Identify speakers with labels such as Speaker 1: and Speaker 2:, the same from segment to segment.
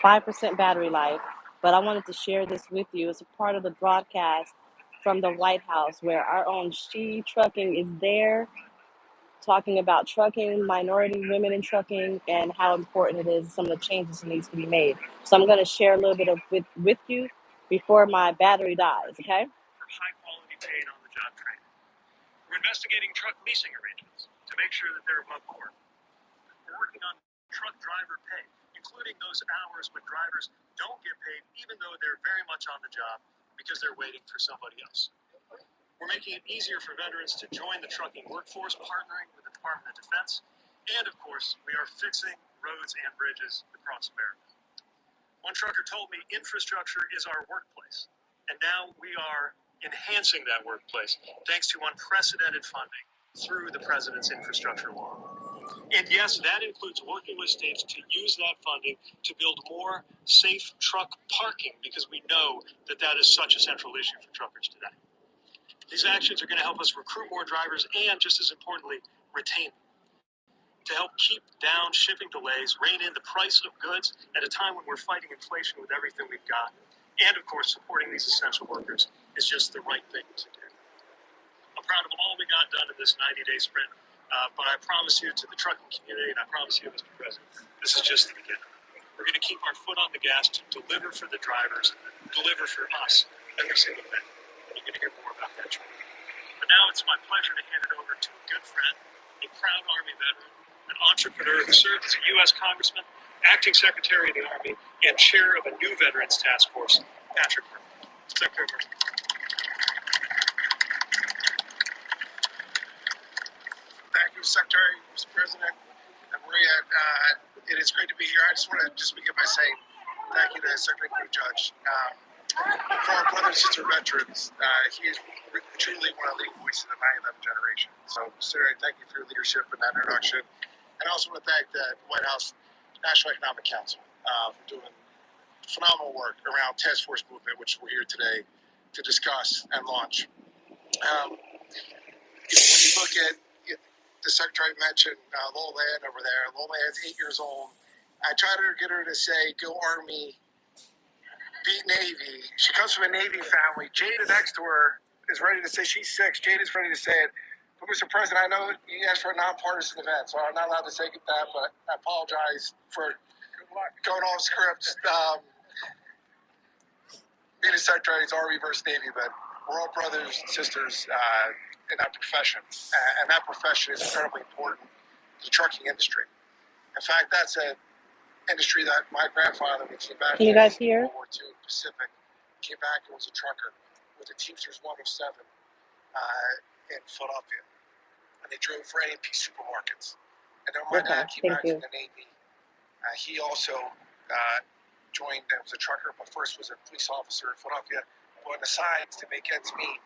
Speaker 1: 5% battery life. But I wanted to share this with you. It's a part of the broadcast from the White House where our own She Trucking is there talking about trucking, minority women in trucking, and how important it is, some of the changes that needs to be made. So I'm going to share a little bit of with you before my battery dies, okay?
Speaker 2: For high quality paid on the job training. We're investigating truck leasing arrangements to make sure that they're above board. We're working on truck driver pay, including those hours when drivers don't get paid even though they're very much on the job because they're waiting for somebody else. We're making it easier for veterans to join the trucking workforce, partnering with the Department of Defense. And of course, we are fixing roads and bridges across America. One trucker told me infrastructure is our workplace. And now we are enhancing that workplace thanks to unprecedented funding through the President's infrastructure law. And yes, that includes working with states to use that funding to build more safe truck parking because we know that that is such a central issue for truckers today. These actions are going to help us recruit more drivers and, just as importantly, retain them. To help keep down shipping delays, rein in the price of goods at a time when we're fighting inflation with everything we've got, and of course, supporting these essential workers is just the right thing to do. I'm proud of all we got done in this 90-day sprint, but I promise you to the trucking community, and I promise you, Mr. President, this is just the beginning. We're going to keep our foot on the gas to deliver for the drivers, deliver for us every single day. You're going to hear more about that shortly. But now it's my pleasure to hand it over to a good friend, a proud Army veteran, an entrepreneur who served as a U.S. Congressman, acting Secretary of the Army, and chair of a new Veterans Task Force, Patrick Murphy. Secretary Murphy.
Speaker 3: Thank you, Secretary, Mr. President, and Maria. It is great to be here. I just want to begin by saying thank you to Secretary QueenJoJon. For our brother and sister veterans, he is truly one of the leading voices of the 9/11 generation. So, Secretary, thank you for your leadership in that introduction. And I also want to thank the White House National Economic Council for doing phenomenal work around Task Force Movement, which we're here today to discuss and launch. When you look at the Secretary mentioned Lola Ann over there. Lola Ann's 8 years old. I tried to get her to say, "Go Army, beat Navy." She comes from a Navy family. Jada next to her is ready to say she's 6. Jada's ready to say it. But Mr. President, I know you asked for a nonpartisan event, so I'm not allowed to say that, but I apologize for going off script. Being a Secretary is Army versus Navy, but we're all brothers and sisters in that profession. And that profession is incredibly important to the trucking industry. In fact, that's an industry that my grandfather, when he came back
Speaker 1: Can you guys hear?
Speaker 3: World War II Pacific, came back and was a trucker with the Teamsters 107 in Philadelphia. And they drove for A&P supermarkets. And then my dad came back from the Navy. He also joined and was a trucker, but first was a police officer in Philadelphia, going to signs to make ends meet.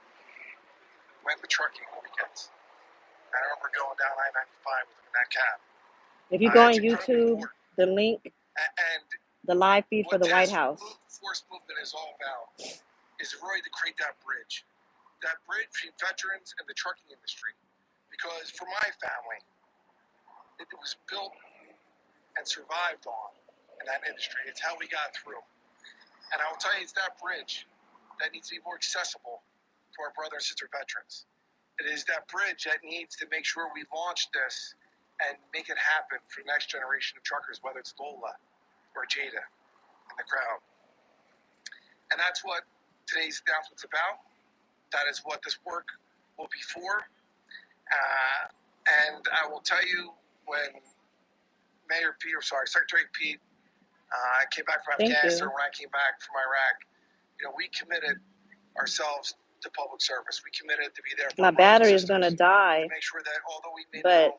Speaker 3: Went with trucking on weekends. I remember going down I-95 with him in that cab.
Speaker 1: If you go on YouTube, the link,
Speaker 3: and
Speaker 1: the live feed for the White House.
Speaker 3: What Force Movement is all about is really to create that bridge between veterans and the trucking industry. Because for my family, it was built and survived on in that industry. It's how we got through. And I will tell you, it's that bridge that needs to be more accessible to our brother and sister veterans. It is that bridge that needs to make sure we launch this and make it happen for the next generation of truckers, whether it's Lola or Jada in the crowd. And that's what today's announcement's about. That is what this work will be for. And I will tell you, when Secretary Pete came back from Afghanistan, when I came back from Iraq, we committed ourselves to public service. We committed to be there for
Speaker 1: my battery is going to die,
Speaker 3: to make sure that although we made
Speaker 1: but